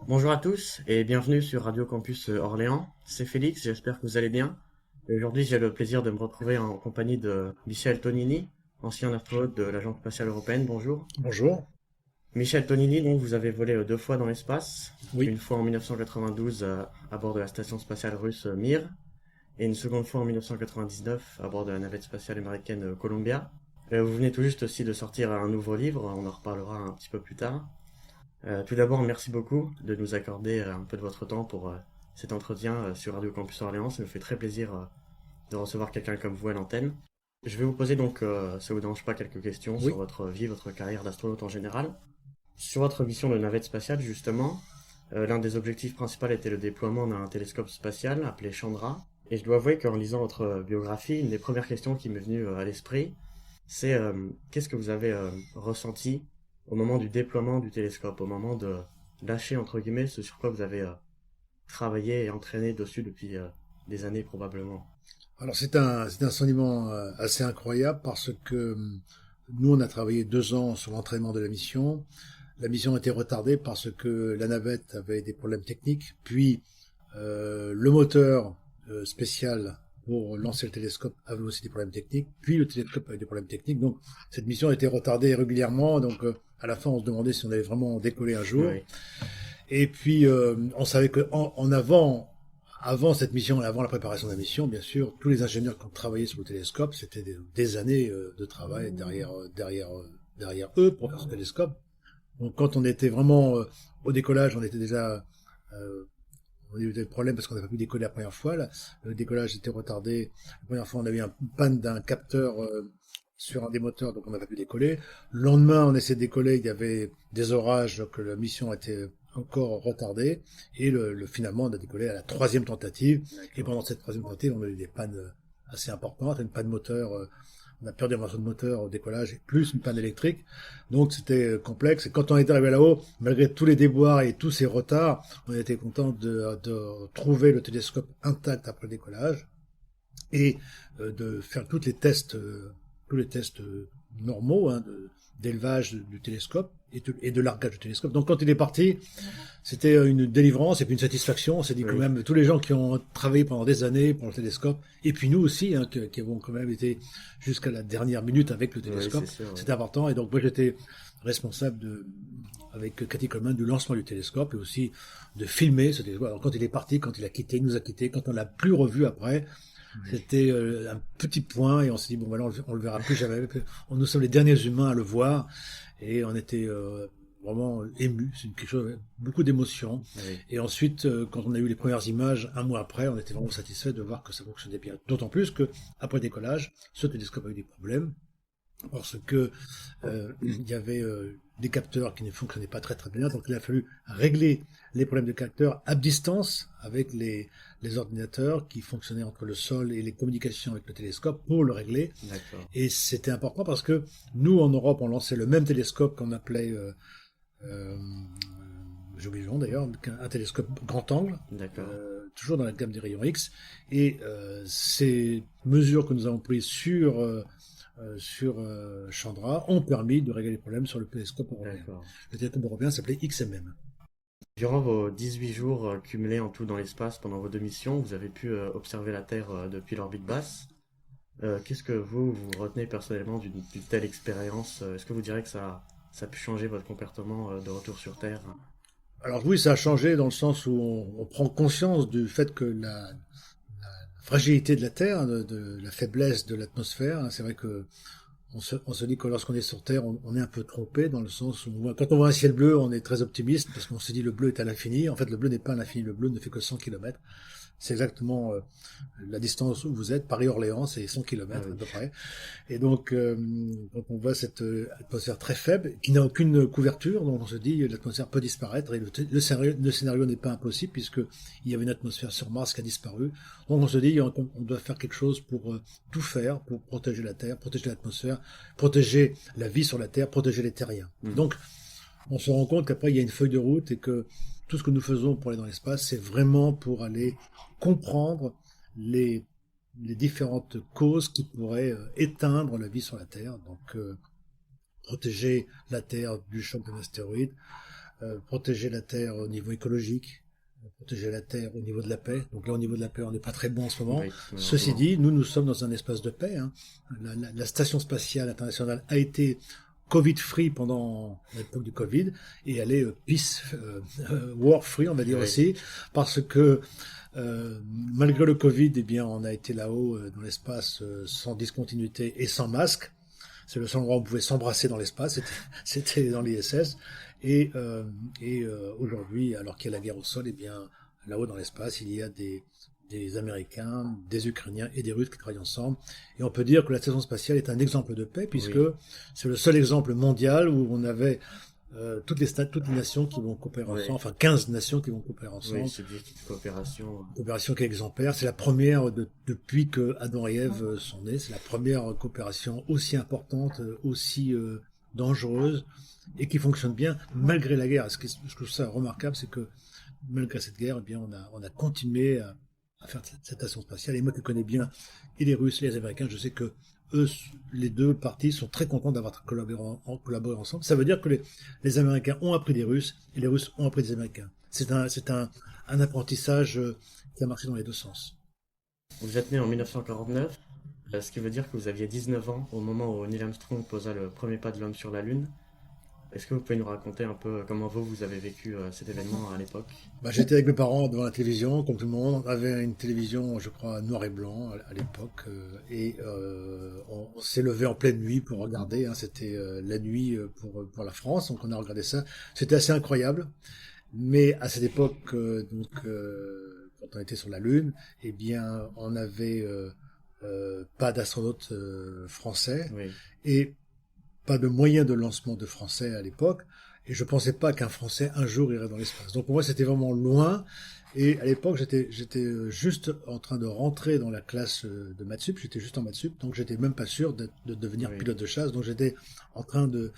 Bonjour à tous et bienvenue sur Radio Campus Orléans. C'est Félix, j'espère que vous allez bien. Et aujourd'hui, j'ai le plaisir de me retrouver en compagnie de Michel Tonini, ancien astronaute de l'Agence spatiale européenne. Bonjour. Bonjour. Michel Tonini, donc vous avez volé deux fois dans l'espace, Oui, une fois en 1992 à bord de la station spatiale russe Mir et une seconde fois en 1999 à bord de la navette spatiale américaine Columbia. Vous venez tout juste aussi de sortir un nouveau livre, on en reparlera un petit peu plus tard. Tout d'abord, merci beaucoup de nous accorder un peu de votre temps pour cet entretien sur Radio Campus Orléans. Ça nous fait très plaisir de recevoir quelqu'un comme vous à l'antenne. Je vais vous poser donc, ça vous dérange pas, quelques questions sur oui. votre vie, votre carrière d'astronaute en général. Sur votre mission de navette spatiale, justement, l'un des objectifs principaux était le déploiement d'un télescope spatial appelé Chandra. Et je dois avouer qu'en lisant votre biographie, une des premières questions qui m'est venue à l'esprit, c'est qu'est-ce que vous avez ressenti au moment du déploiement du télescope, au moment de lâcher, entre guillemets, ce sur quoi vous avez travaillé et entraîné dessus depuis des années probablement. Alors c'est un sentiment assez incroyable parce que nous on a travaillé 2 ans sur l'entraînement de la mission. La mission a été retardée parce que la navette avait des problèmes techniques. Puis le moteur spécial pour lancer le télescope avait aussi des problèmes techniques. Puis le télescope avait des problèmes techniques. Donc cette mission a été retardée régulièrement. Donc à la fin on se demandait si on allait vraiment décoller un jour. Oui, Et puis, on savait que avant cette mission, avant la préparation de la mission, bien sûr, tous les ingénieurs qui ont travaillé sur le télescope, c'était des années de travail derrière eux pour faire ce télescope. Donc, quand on était vraiment au décollage, on était déjà, on a eu des problèmes parce qu'on n'avait pas pu décoller la première fois. Là. Le décollage était retardé. La première fois, on a eu une panne d'un capteur sur un des moteurs, donc on n'a pas pu décoller. Le lendemain, on essayait de décoller, il y avait des orages, donc la mission était encore retardée. Et finalement, on a décollé à la troisième tentative. Et d'accord. pendant cette troisième tentative, on a eu des pannes assez importantes, une panne moteur. On a perdu un morceau de moteur au décollage, et plus une panne électrique. Donc c'était complexe. Et quand on est arrivé là-haut, malgré tous les déboires et tous ces retards, on était content de trouver le télescope intact après le décollage et de faire tous les tests normaux d'élevage du télescope et de largage du télescope. Donc quand il est parti, c'était une délivrance et puis une satisfaction. On s'est dit quand Oui, même, tous les gens qui ont travaillé pendant des années pour le télescope, et puis nous aussi, qui avons quand même été jusqu'à la dernière minute avec le oui, c'est télescope, sûr. Oui. c'était important. Et donc moi j'étais responsable avec Cathy Coleman du lancement du télescope et aussi de filmer ce télescope. Alors quand il est parti, quand il a quitté, il nous a quittés, quand on l'a plus revu après, Oui. c'était un petit point et on s'est dit bon voilà on le verra plus jamais. Nous sommes les derniers humains à le voir et on était vraiment émus. C'est quelque chose beaucoup d'émotions. Oui. Et ensuite quand on a eu les premières images un mois après, on était vraiment satisfait de voir que ça fonctionnait bien. D'autant plus que après décollage, ce télescope a eu des problèmes parce que il y avait des capteurs qui ne fonctionnaient pas très très bien, donc il a fallu régler les problèmes de capteurs à distance avec les ordinateurs qui fonctionnaient entre le sol et les communications avec le télescope pour le régler. D'accord. Et c'était important parce que nous en Europe on lançait le même télescope qu'on appelait euh, j'ai oublié le nom d'ailleurs, un télescope grand angle, D'accord. toujours dans la gamme des rayons X. Et ces mesures que nous avons prises sur Chandra ont permis de régler les problèmes sur le télescope européen. D'accord. Le télescope européen s'appelait XMM. Durant vos 18 jours cumulés en tout dans l'espace pendant vos deux missions, vous avez pu observer la Terre depuis l'orbite basse. Qu'est-ce que vous retenez personnellement d'une telle expérience? Est-ce que vous direz que ça a pu changer votre comportement de retour sur Terre? Alors oui, ça a changé dans le sens où on prend conscience du fait que la fragilité de la Terre, de la faiblesse de l'atmosphère, c'est vrai que on se dit que lorsqu'on est sur Terre, on est un peu trompé dans le sens où quand on voit un ciel bleu, on est très optimiste parce qu'on se dit le bleu est à l'infini. En fait, le bleu n'est pas à l'infini, le bleu ne fait que 100 kilomètres. C'est exactement la distance où vous êtes. Paris-Orléans, c'est 100 Ah kilomètres à oui. peu près. Et donc, quand on voit cette atmosphère très faible, qui n'a aucune couverture, donc on se dit l'atmosphère peut disparaître et le scénario n'est pas impossible puisque il y avait une atmosphère sur Mars qui a disparu. Donc on se dit on doit faire quelque chose pour tout faire pour protéger la Terre, protéger l'atmosphère, protéger la vie sur la Terre, protéger les terriens. Hmm. Donc on se rend compte qu'après il y a une feuille de route et que tout ce que nous faisons pour aller dans l'espace, c'est vraiment pour aller comprendre les les différentes causes qui pourraient éteindre la vie sur la Terre. Donc, protéger la Terre du choc d'un astéroïde, protéger la Terre au niveau écologique, protéger la Terre au niveau de la paix. Donc là, au niveau de la paix, on n'est pas très bon en ce moment. Oui, Ceci malheureusement. dit, nous sommes dans un espace de paix, hein. La station spatiale internationale a été Covid-free pendant l'époque du Covid, et elle est peace, war-free, on va dire Oui, aussi, parce que malgré le Covid, eh bien, on a été là-haut dans l'espace sans discontinuité et sans masque. C'est le seul endroit où on pouvait s'embrasser dans l'espace, c'était dans l'ISS. Et, aujourd'hui, alors qu'il y a la guerre au sol, eh bien, là-haut dans l'espace, il y a des Américains, des Ukrainiens et des Russes qui travaillent ensemble. Et on peut dire que la station spatiale est un exemple de paix, puisque oui, c'est le seul exemple mondial où on avait toutes les nations qui vont coopérer oui, ensemble, enfin 15 nations qui vont coopérer oui, ensemble. ce objectif de coopération. Coopération qui est exemplaire. C'est la première depuis que Adam et Ève sont nés. C'est la première coopération aussi importante, aussi dangereuse et qui fonctionne bien malgré la guerre. Ce que je trouve ça remarquable, c'est que malgré cette guerre, eh bien, on a continué à faire cette station spatiale. Et moi qui connais bien et les Russes et les Américains, je sais que eux, les deux parties sont très contents d'avoir collaboré ensemble. Ça veut dire que les Américains ont appris des Russes et les Russes ont appris des Américains. C'est un apprentissage qui a marché dans les deux sens. Vous êtes né en 1949, ce qui veut dire que vous aviez 19 ans au moment où Neil Armstrong posa le premier pas de l'homme sur la Lune. Est-ce que vous pouvez nous raconter un peu comment vous avez vécu cet événement à l'époque? Bah, j'étais avec mes parents devant la télévision, comme tout le monde. On avait une télévision, je crois, noir et blanc à l'époque. On s'est levé en pleine nuit pour regarder, hein. C'était la nuit pour la France, donc on a regardé ça. C'était assez incroyable. Mais à cette époque, quand on était sur la Lune, eh bien, on n'avait pas d'astronautes français Oui, et pas de moyen de lancement de français à l'époque. Et je pensais pas qu'un Français un jour irait dans l'espace. Donc pour moi, c'était vraiment loin. Et à l'époque, j'étais juste en train de rentrer dans la classe de maths sup. J'étais juste en maths sup, donc j'étais même pas sûr de devenir oui, pilote de chasse. Donc j'étais en train de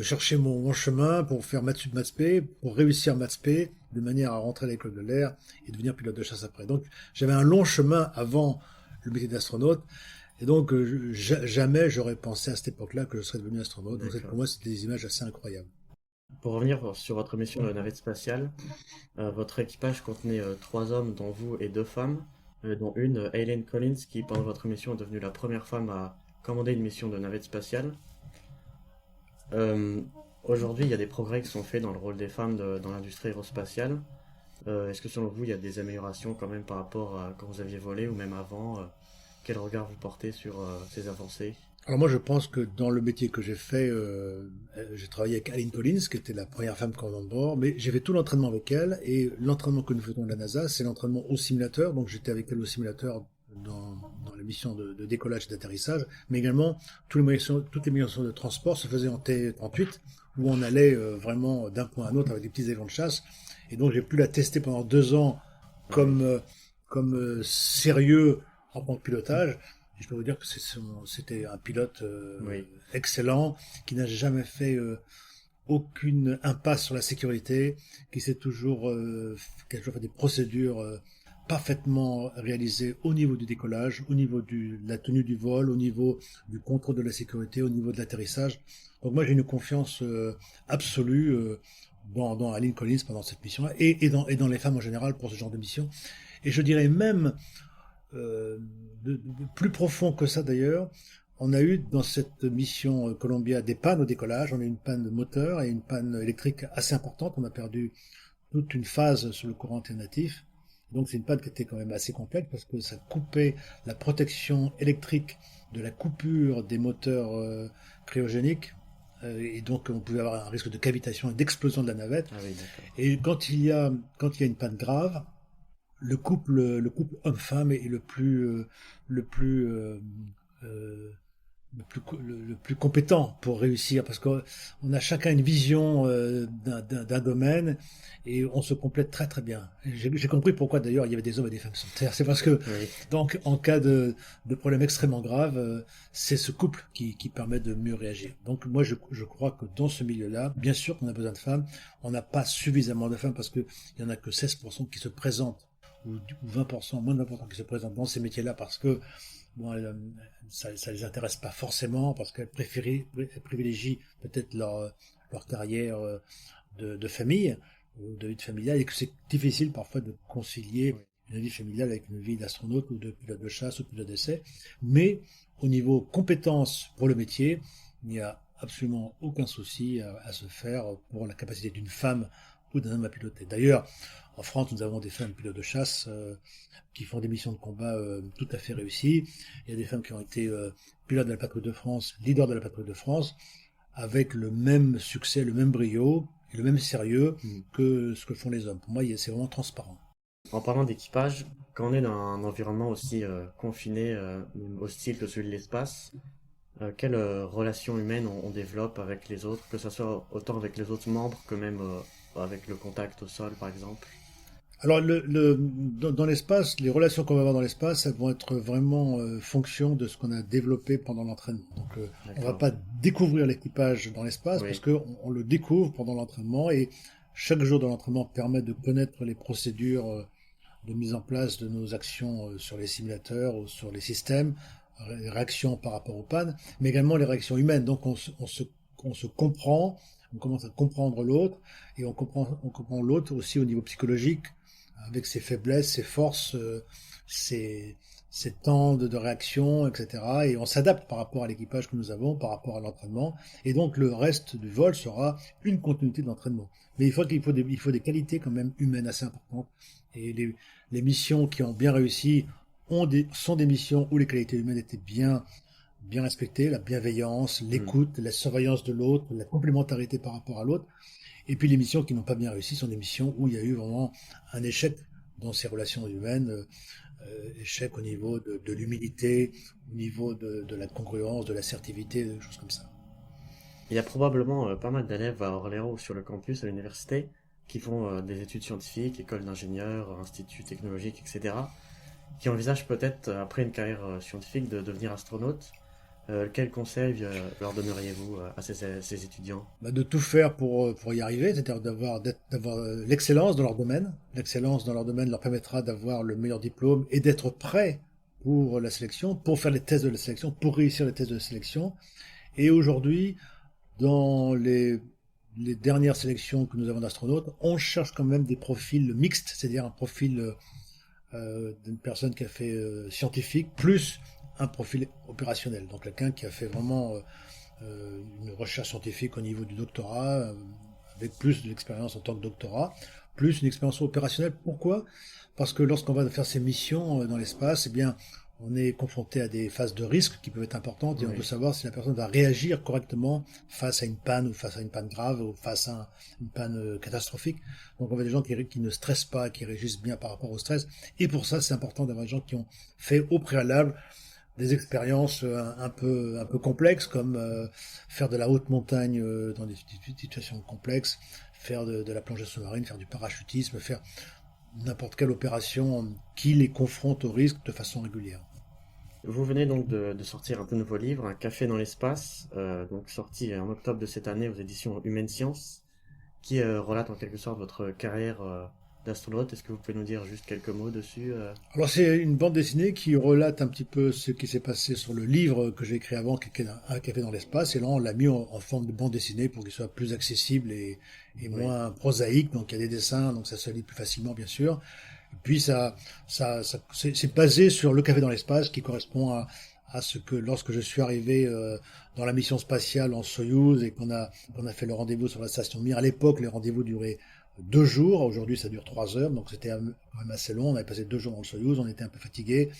chercher mon chemin pour faire maths sup, maths spé, pour réussir maths spé, de manière à rentrer à l'école de l'air et devenir pilote de chasse après. Donc j'avais un long chemin avant le métier d'astronaute. Et donc jamais j'aurais pensé à cette époque-là que je serais devenu astronaute. Donc pour d'accord. moi, c'était des images assez incroyables. Pour revenir sur votre mission de navette spatiale, votre équipage contenait 3 hommes, dont vous, et 2 femmes, dont une, Eileen Collins, qui pendant votre mission est devenue la première femme à commander une mission de navette spatiale. Euh, Aujourd'hui, il y a des progrès qui sont faits dans le rôle des femmes dans l'industrie aérospatiale. Est-ce que selon vous, il y a des améliorations quand même par rapport à quand vous aviez volé ou même avant? Quel regard vous portez sur ces avancées? Alors moi, je pense que dans le métier que j'ai fait, j'ai travaillé avec Aline Collins, qui était la première femme commandant de bord, mais j'ai fait tout l'entraînement avec elle, et l'entraînement que nous faisons de la NASA, c'est l'entraînement au simulateur, donc j'étais avec elle au simulateur dans les missions de décollage et d'atterrissage, mais également toutes les missions de transport se faisaient en T-38, où on allait vraiment d'un point à un autre avec des petits avions de chasse, et donc j'ai pu la tester pendant 2 ans Ah oui, comme, sérieux en tant que pilotage. Et je peux vous dire que c'était un pilote oui, excellent, qui n'a jamais fait aucune impasse sur la sécurité, qui a toujours fait des procédures parfaitement réalisées au niveau du décollage, au niveau de la tenue du vol, au niveau du contrôle de la sécurité, au niveau de l'atterrissage. Donc moi j'ai une confiance absolue dans Aline Collins pendant cette mission-là, et dans les femmes en général pour ce genre de mission. Et je dirais même euh, plus profond que ça d'ailleurs. On a eu dans cette mission Columbia des pannes au décollage. On a eu une panne de moteur et une panne électrique assez importante. On a perdu toute une phase sur le courant alternatif. Donc c'est une panne qui était quand même assez complexe parce que ça coupait la protection électrique de la coupure des moteurs cryogéniques. Et donc on pouvait avoir un risque de cavitation et d'explosion de la navette. ah oui, d'accord. Et quand il y a une panne grave, le couple homme-femme est le plus, euh, euh, le plus compétent pour réussir parce qu'on a chacun une vision d'un domaine et on se complète très très bien. J'ai compris pourquoi d'ailleurs il y avait des hommes et des femmes sur Terre. C'est parce que Oui, donc en cas de problème extrêmement grave, c'est ce couple qui permet de mieux réagir. Donc moi je crois que dans ce milieu-là, bien sûr qu'on a besoin de femmes, on n'a pas suffisamment de femmes parce qu'il y en a que 16% qui se présentent ou 20%, moins de 20% qui se présentent dans ces métiers-là parce que bon, ça les intéresse pas forcément parce qu'elles privilégient peut-être leur carrière de famille, de vie familiale, et que c'est difficile parfois de concilier une vie familiale avec une vie d'astronaute ou de pilote de chasse ou de pilote d'essai. Mais au niveau compétences pour le métier, il n'y a absolument aucun souci à se faire pour la capacité d'une femme ou d'un homme à piloter. D'ailleurs, en France, nous avons des femmes pilotes de chasse qui font des missions de combat tout à fait réussies. Il y a des femmes qui ont été pilotes de la patrouille de France, leaders de la patrouille de France, avec le même succès, le même brio et le même sérieux que ce que font les hommes. Pour moi, c'est vraiment transparent. En parlant d'équipage, quand on est dans un environnement aussi confiné, hostile que celui de l'espace, quelles relations humaines on développe avec les autres, que ce soit autant avec les autres membres que même avec le contact au sol, par exemple? Alors, dans l'espace, les relations qu'on va avoir dans l'espace, elles vont être vraiment fonction de ce qu'on a développé pendant l'entraînement. Donc, on va pas découvrir l'équipage dans l'espace parce qu'on le découvre pendant l'entraînement et chaque jour de l'entraînement permet de connaître les procédures de mise en place de nos actions sur les simulateurs ou sur les systèmes, les réactions par rapport aux pannes, mais également les réactions humaines. Donc, on se comprend, on commence à comprendre l'autre et on comprend l'autre aussi au niveau psychologique, avec ses faiblesses, ses forces, ses temps de réaction, etc. Et on s'adapte par rapport à l'équipage que nous avons, par rapport à l'entraînement. Et donc le reste du vol sera une continuité de l'entraînement. Mais il faut des qualités quand même humaines assez importantes. Et les missions qui ont bien réussi sont des missions où les qualités humaines étaient bien respectées, la bienveillance, l'écoute, la surveillance de l'autre, la complémentarité par rapport à l'autre. Et puis les missions qui n'ont pas bien réussi sont des missions où il y a eu vraiment un échec dans ces relations humaines, échec au niveau de l'humilité, au niveau de la congruence, de l'assertivité, des choses comme ça. Il y a probablement pas mal d'élèves à Orléans ou sur le campus à l'université qui font des études scientifiques, écoles d'ingénieurs, instituts technologiques, etc., qui envisagent peut-être, après une carrière scientifique, de devenir astronaute. Quel conseil leur donneriez-vous à ces étudiants? De tout faire pour y arriver, c'est-à-dire d'avoir l'excellence dans leur domaine. L'excellence dans leur domaine leur permettra d'avoir le meilleur diplôme et d'être prêt pour la sélection, pour faire les tests de la sélection, pour réussir les tests de la sélection. Et aujourd'hui, dans les dernières sélections que nous avons d'astronautes, on cherche quand même des profils mixtes, c'est-à-dire un profil d'une personne qui a fait scientifique, plus un profil opérationnel, donc quelqu'un qui a fait vraiment une recherche scientifique au niveau du doctorat, avec plus d'expérience en tant que doctorat, plus une expérience opérationnelle. Pourquoi? Parce que lorsqu'on va faire ces missions dans l'espace, eh bien, on est confronté à des phases de risque qui peuvent être importantes et on veut savoir si la personne va réagir correctement face à une panne ou face à une panne grave ou face à une panne catastrophique. Donc on veut des gens qui ne stressent pas, qui réagissent bien par rapport au stress. Et pour ça, c'est important d'avoir des gens qui ont fait au préalable des expériences un peu complexes, comme faire de la haute montagne dans des situations complexes, faire de la plongée sous-marine, faire du parachutisme, faire n'importe quelle opération qui les confronte au risque de façon régulière. Vous venez donc de sortir un tout nouveau livre, Un café dans l'espace, donc sorti en octobre de cette année aux éditions Humaine Science, qui relate en quelque sorte votre carrière d'astronaute. Est-ce que vous pouvez nous dire juste quelques mots dessus? Alors c'est une bande dessinée qui relate un petit peu ce qui s'est passé sur le livre que j'ai écrit avant, qui est Un café dans l'espace, et là on l'a mis en forme de bande dessinée pour qu'il soit plus accessible et moins prosaïque, donc il y a des dessins, donc ça se lit plus facilement bien sûr. Et puis c'est basé sur le café dans l'espace qui correspond à ce que lorsque je suis arrivé dans la mission spatiale en Soyouz et qu'on a fait le rendez-vous sur la station Mir. À l'époque, les rendez-vous duraient 2 jours. Aujourd'hui, ça dure 3 heures, donc c'était quand même assez long. On avait passé 2 jours dans le Soyouz, on était un peu fatigué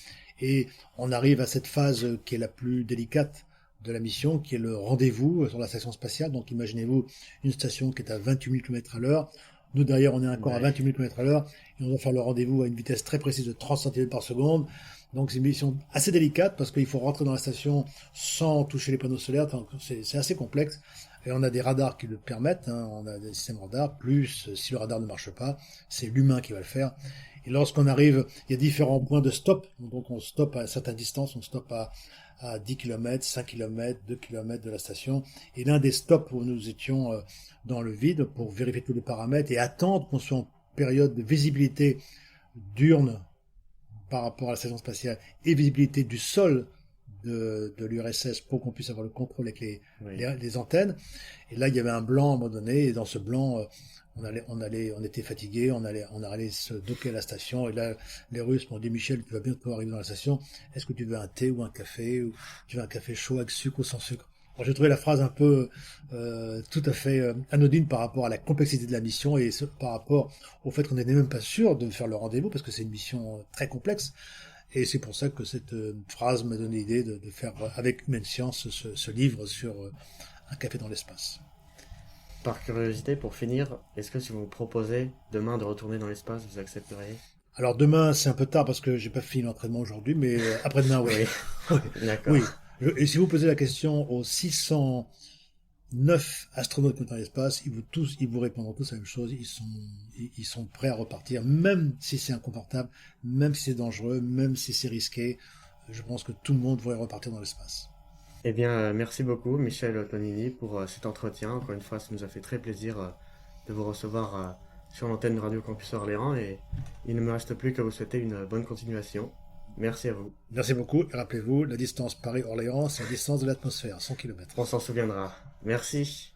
et on arrive à cette phase qui est la plus délicate de la mission, qui est le rendez-vous sur la station spatiale. Donc imaginez-vous une station qui est à 28 000 km à l'heure. Nous, derrière, on est encore à 28 000 km à l'heure et on doit faire le rendez-vous à une vitesse très précise de 30 cm par seconde. Donc, c'est une mission assez délicate parce qu'il faut rentrer dans la station sans toucher les panneaux solaires. C'est assez complexe. Et on a des radars qui le permettent. On a des systèmes radars. Plus, si le radar ne marche pas, c'est l'humain qui va le faire. Et lorsqu'on arrive, il y a différents points de stop. Donc, on stoppe à certaines distances. On stoppe à 10 km, 5 km, 2 km de la station. Et l'un des stops où nous étions dans le vide pour vérifier tous les paramètres et attendre qu'on soit en période de visibilité diurne par rapport à la station spatiale et visibilité du sol de l'URSS pour qu'on puisse avoir le contrôle avec Oui. les antennes. Et là, il y avait un blanc à un moment donné, et dans ce blanc, on était fatigué, on allait se docker à la station, et là, les Russes m'ont dit, Michel, tu vas bientôt arriver dans la station, est-ce que tu veux un thé ou un café, ou tu veux un café chaud avec sucre ou sans sucre? Alors, j'ai trouvé la phrase un peu tout à fait anodine par rapport à la complexité de la mission et par rapport au fait qu'on n'était même pas sûr de faire le rendez-vous parce que c'est une mission très complexe. Et c'est pour ça que cette phrase m'a donné l'idée de faire avec Humaine Science ce livre sur un café dans l'espace. Par curiosité, pour finir, est-ce que si vous me proposez demain de retourner dans l'espace, vous accepteriez? Alors demain, c'est un peu tard parce que j'ai pas fini l'entraînement aujourd'hui, mais après-demain, oui. Oui, Oui. d'accord. Oui. Et si vous posez la question aux 609 astronautes qui sont dans l'espace, ils vous répondront tous la même chose. Ils sont prêts à repartir, même si c'est inconfortable, même si c'est dangereux, même si c'est risqué. Je pense que tout le monde voudrait repartir dans l'espace. Eh bien, merci beaucoup, Michel Tonini, pour cet entretien. Encore une fois, ça nous a fait très plaisir de vous recevoir sur l'antenne de Radio Campus Orléans et il ne me reste plus qu'à vous souhaiter une bonne continuation. Merci à vous. Merci beaucoup. Et rappelez-vous, la distance Paris-Orléans, c'est la distance de l'atmosphère, 100 km. On s'en souviendra. Merci.